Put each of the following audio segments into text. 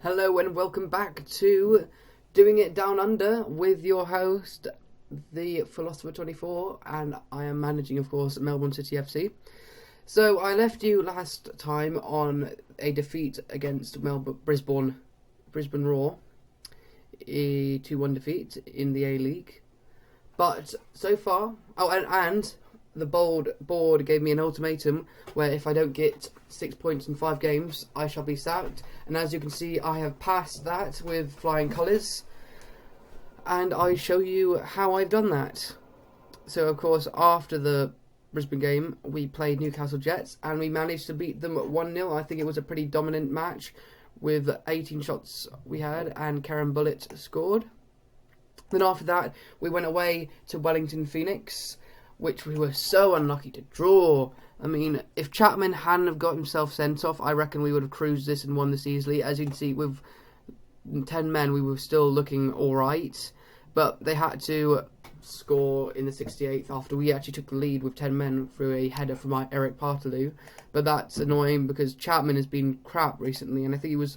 Hello and welcome back to Doing It Down Under with your host, the Philosopher 24, and I am managing, of course, Melbourne City FC. So I left you last time on a defeat against Brisbane Roar, a 2-1 defeat in the A-League. But so far, and the board gave me an ultimatum where if I don't get 6 points in 5 games, I shall be sacked. And as you can see, I have passed that with flying colours. And I show you how I've done that. So, of course, after the Brisbane game, we played Newcastle Jets and we managed to beat them at 1-0. I think it was a pretty dominant match with 18 shots we had and Karen Bullitt scored. Then after that, we went away to Wellington Phoenix, which we were so unlucky to draw. I mean, if Chapman hadn't have got himself sent off, I reckon we would have cruised this and won this easily. As you can see, with 10 men, we were still looking alright. But they had to score in the 68th after we actually took the lead with 10 men through a header from Eric Partaloo. But that's annoying because Chapman has been crap recently, and I think he was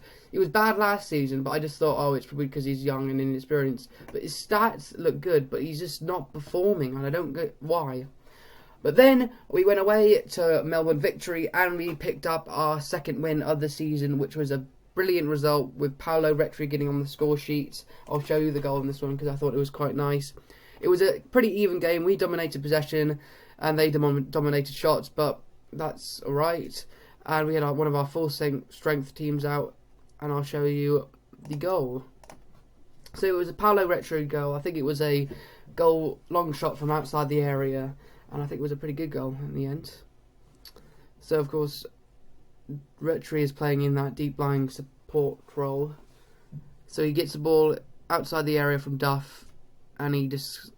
bad last season, but I just thought, oh, it's probably because he's young and inexperienced. But his stats look good, but he's just not performing, and I don't get why. But then we went away to Melbourne Victory, and we picked up our second win of the season, which was a brilliant result with Paolo Retri getting on the score sheet. I'll show you the goal in this one because I thought it was quite nice. It was a pretty even game. We dominated possession and they dominated shots, but that's alright. And we had one of our full strength teams out, and I'll show you the goal. So it was a Paolo Retri goal. I think it was a long shot from outside the area, and I think it was a pretty good goal in the end. So of course, Retri is playing in that deep lying support role. So he gets the ball outside the area from Duff, and he just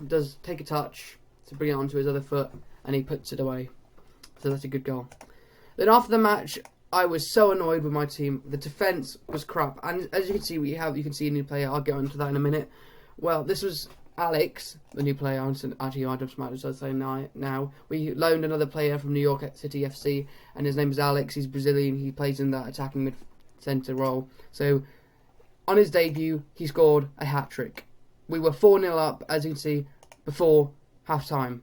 does take a touch to bring it onto his other foot, and he puts it away. So that's a good goal. Then after the match, I was so annoyed with my team. The defence was crap, and as you can see, you can see a new player. I'll get onto that in a minute. Well, this was Alex, the new player. Actually, I just might as well say now. We loaned another player from New York City FC, and his name is Alex. He's Brazilian. He plays in that attacking mid-centre role. So, on his debut, he scored a hat-trick. We were 4-0 up, as you can see, before half-time.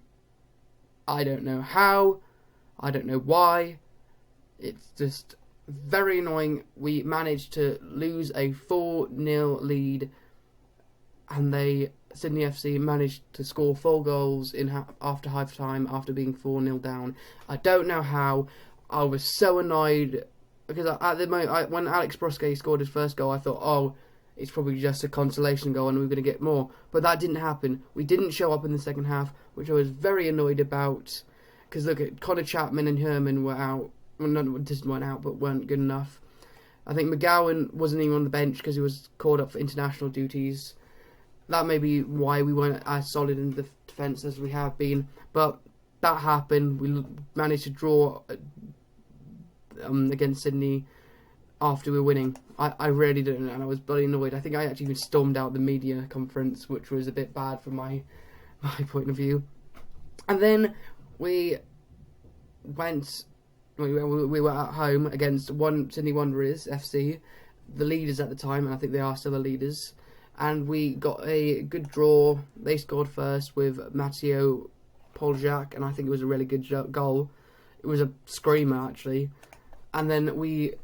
I don't know how. I don't know why. It's just very annoying. We managed to lose a 4-0 lead, and Sydney FC managed to score 4 goals after half-time after being 4-0 down. I don't know how. I was so annoyed because at the moment, when Alex Brosque scored his first goal, I thought, oh, it's probably just a consolation goal and we're going to get more. But that didn't happen. We didn't show up in the second half, which I was very annoyed about. Because look, Connor Chapman and Herman were out. Well, weren't out, but weren't good enough. I think McGowan wasn't even on the bench because he was called up for international duties. That may be why we weren't as solid in the defence as we have been. But that happened. We managed to draw against Sydney after we were winning. I really didn't, and I was bloody annoyed. I think I actually even stormed out the media conference, which was a bit bad from my point of view. And then we were at home against Sydney Wanderers FC, the leaders at the time, and I think they are still the leaders. And we got a good draw. They scored first with Matteo Poljak, and I think it was a really good goal. It was a screamer, actually. And then we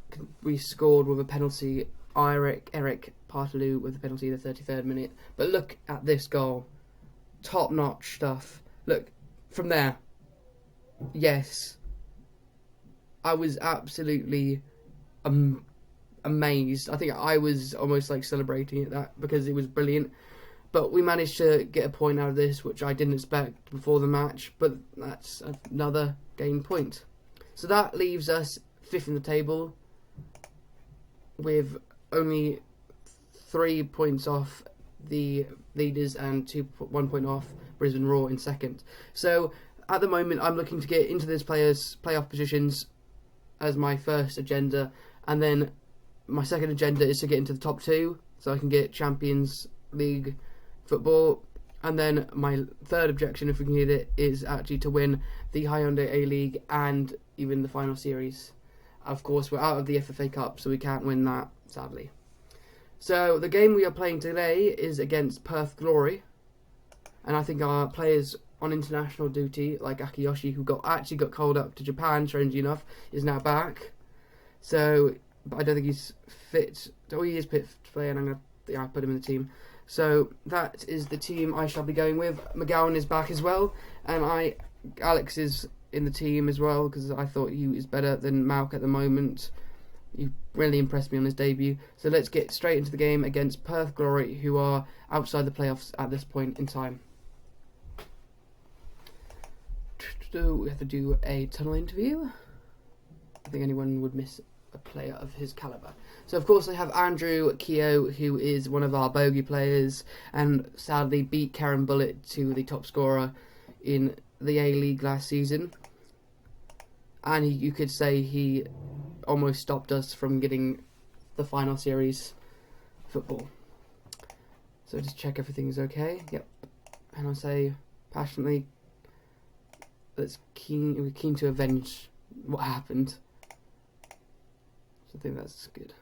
scored with a penalty. Eric Partaloo with a penalty in the 33rd minute. But look at this goal. Top-notch stuff. Look, from there. Yes. I was absolutely amazed. I think I was almost like celebrating at that because it was brilliant. But we managed to get a point out of this, which I didn't expect before the match. But that's another gain point. So that leaves us 5th in the table with only 3 points off the leaders and 1 point off Brisbane Roar in second. So at the moment, I'm looking to get into this players' playoff positions as my first agenda, and then my second agenda is to get into the top 2 so I can get Champions League football, and then my third objection, if we can get it, is actually to win the Hyundai A-League and even the final series. Of course, we're out of the FFA Cup, so we can't win that. sadly. So the game we are playing today is against Perth Glory, and I think our players on international duty, like Akiyoshi, who actually got called up to Japan, strangely enough, is now back. So, but I don't think he's fit. Oh, he is fit to play, and I'm gonna put him in the team. So that is the team I shall be going with. McGowan is back as well, and Alex is in the team as well because I thought he was better than Malk at the moment. He really impressed me on his debut. So let's get straight into the game against Perth Glory, who are outside the playoffs at this point in time. We have to do a tunnel interview. I think anyone would miss a player of his calibre. So of course I have Andrew Keogh, who is one of our bogey players and sadly beat Karen Bullitt to the top scorer in the A-League last season. And you could say he almost stopped us from getting the final series football. So just check everything's okay. Yep. And I'll say passionately, we're keen to avenge what happened. So I think that's good.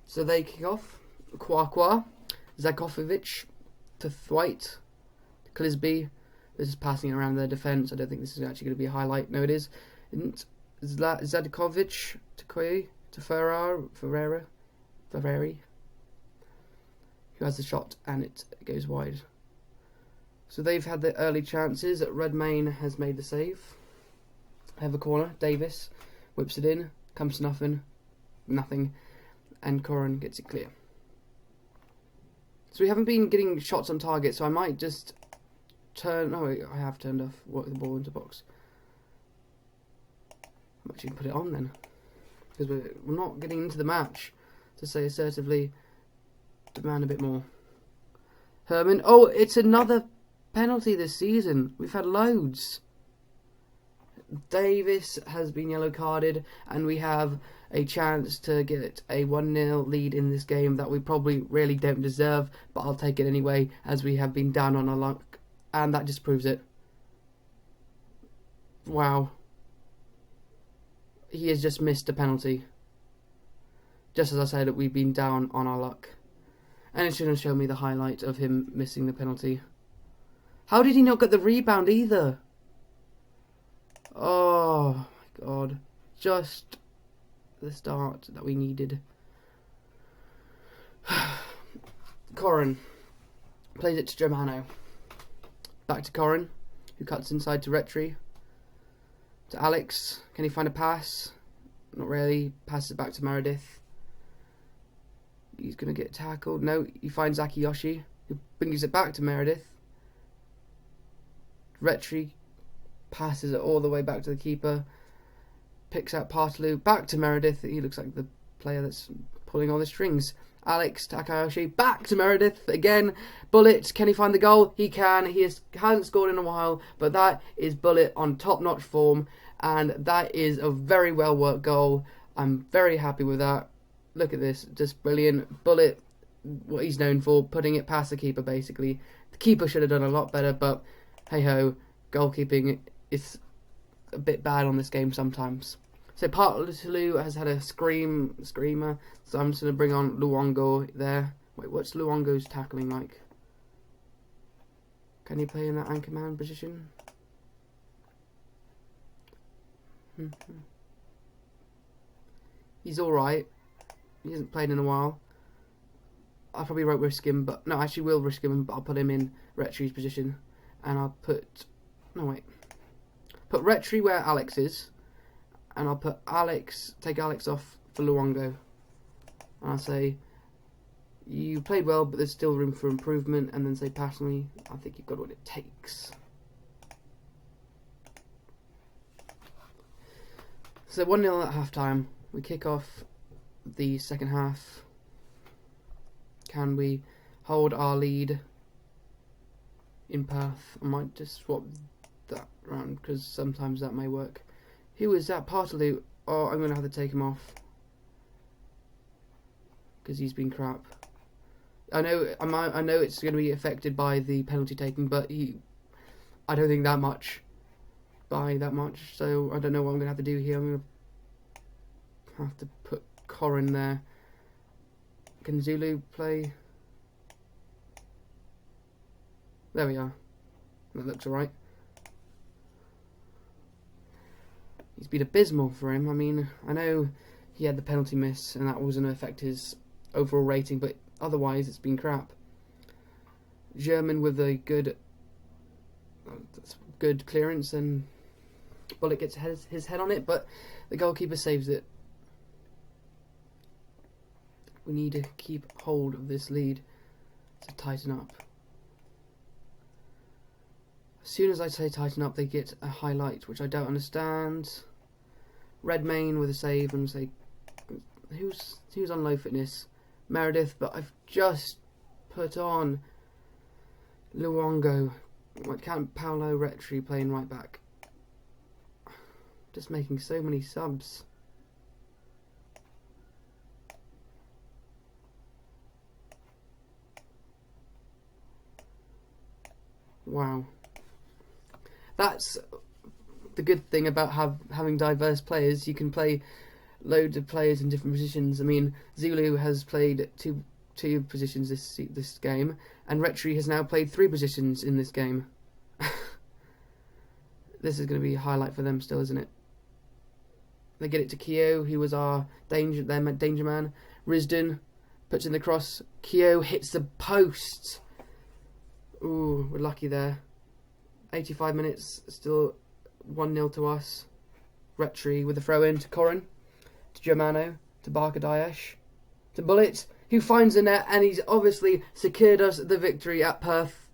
So they kick off. Kwakwa, Zakovic to Thwaite, Clisby. This is passing around their defence. I don't think this is actually going to be a highlight. No, it is. Zadakovic to Koye to Ferrari, who has the shot and it goes wide. So they've had the early chances. Redmayne has made the save. I have a corner. Davis whips it in. Comes to nothing. And Corin gets it clear. So we haven't been getting shots on target, so I might just turn... Oh, I have turned off the ball into box. I might actually put it on then. Because we're not getting into the match, to say assertively, demand a bit more. Herman. Oh, it's another penalty this season. We've had loads. Davis has been yellow carded, and we have a chance to get a 1-0 lead in this game that we probably really don't deserve, but I'll take it anyway as we have been down on our luck, and that just proves it. Wow. He has just missed a penalty. Just as I said, we've been down on our luck. And it's going to show me the highlight of him missing the penalty. How did he not get the rebound either? Oh my god. Just the start that we needed. Corin plays it to Germano. Back to Corin, who cuts inside to Retri. To Alex. Can he find a pass? Not really. Passes it back to Meredith. He's going to get tackled. No, he finds Akiyoshi, who brings it back to Meredith. Retri passes it all the way back to the keeper. Picks out Partaloo. Back to Meredith. He looks like the player that's pulling all the strings. Alex to Akayoshi. Back to Meredith again. Bullitt. Can he find the goal? He can. He hasn't scored in a while, but that is Bullitt on top-notch form, and that is a very well-worked goal. I'm very happy with that. Look at this. Just brilliant. Bullitt, what he's known for, putting it past the keeper, basically. The keeper should have done a lot better, but hey-ho, goalkeeping is a bit bad on this game sometimes. So Partaloo has had a screamer, so I'm just going to bring on Luongo there. Wait, what's Luongo's tackling like? Can he play in that anchorman position? He's alright. He hasn't played in a while. I probably won't risk him, but... No, I actually will risk him, but I'll put him in Retri's position. And I'll put... No, wait. Put Retri where Alex is. And I'll put Alex... Take Alex off for Luongo. And I'll say... You played well, but there's still room for improvement. And then say, passionately, I think you've got what it takes. So 1-0 at half-time. We kick off the second half. Can we hold our lead in Perth? I might just swap that round because sometimes that may work. Who is that? Partaloo. Oh, I'm going to have to take him off because he's been crap. I know it's going to be affected by the penalty taking, but I don't think that much. by that much, so I don't know what I'm going to have to do here. I'm going to have to put Corin there. Can Zulu play? There we are. That looks alright. He's been abysmal for him. I mean, I know he had the penalty miss and that wasn't going to affect his overall rating, but otherwise it's been crap. German with a good clearance, and Bullock gets his head on it, but the goalkeeper saves it. We need to keep hold of this lead to tighten up. As soon as I say tighten up, they get a highlight, which I don't understand. Redmayne with a save, and say, who's on low fitness? Meredith, but I've just put on Luongo. Why can't Paolo Retri playing right back? Just making so many subs. Wow. That's the good thing about having diverse players. You can play loads of players in different positions. I mean, Zulu has played two positions this game, and Retri has now played 3 positions in this game. This is going to be a highlight for them still, isn't it? They get it to Keogh, who was their danger man. Risdon puts in the cross. Keogh hits the post. Ooh, we're lucky there. 85 minutes, still 1-0 to us. Retri with the throw in to Corin, to Germano, to Barker Daesh, to Bullet, who finds the net, and he's obviously secured us the victory at Perth,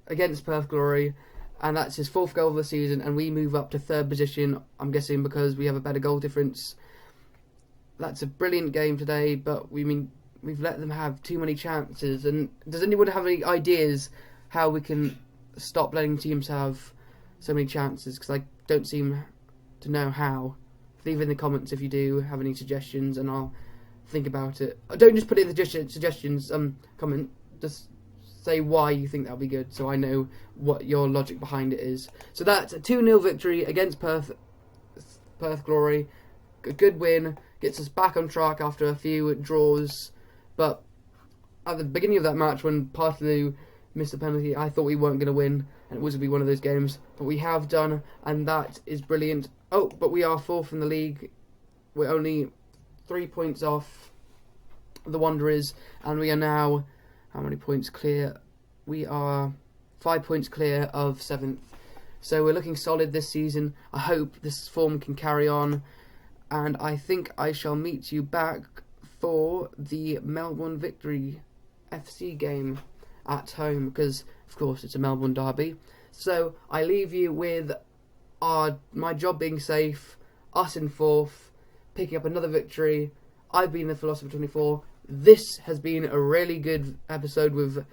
against Perth Glory, and that's his 4th goal of the season, and we move up to 3rd position, I'm guessing because we have a better goal difference. That's a brilliant game today, but we've let them have too many chances. And does anyone have any ideas how we can stop letting teams have so many chances? Because I don't seem to know how. Leave in the comments if you do have any suggestions, and I'll think about it. Don't just put it in the suggestions comment. Just say why you think that'll be good, so I know what your logic behind it is. So that's a 2-0 victory against Perth Glory. A good win, gets us back on track after a few draws. But at the beginning of that match, when Partaloo missed a penalty, I thought we weren't going to win, and it was going to be one of those games. But we have done, and that is brilliant. Oh, but we are 4th in the league. We're only 3 points off the Wanderers, and we are now, how many points clear? We are 5 points clear of 7th. So we're looking solid this season. I hope this form can carry on, and I think I shall meet you back for the Melbourne Victory FC game at home, because of course it's a Melbourne derby. So I leave you with my job being safe, us in 4th, picking up another victory. I've been the Philosopher 24. This has been a really good episode with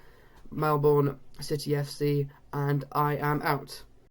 Melbourne City FC, and I am out.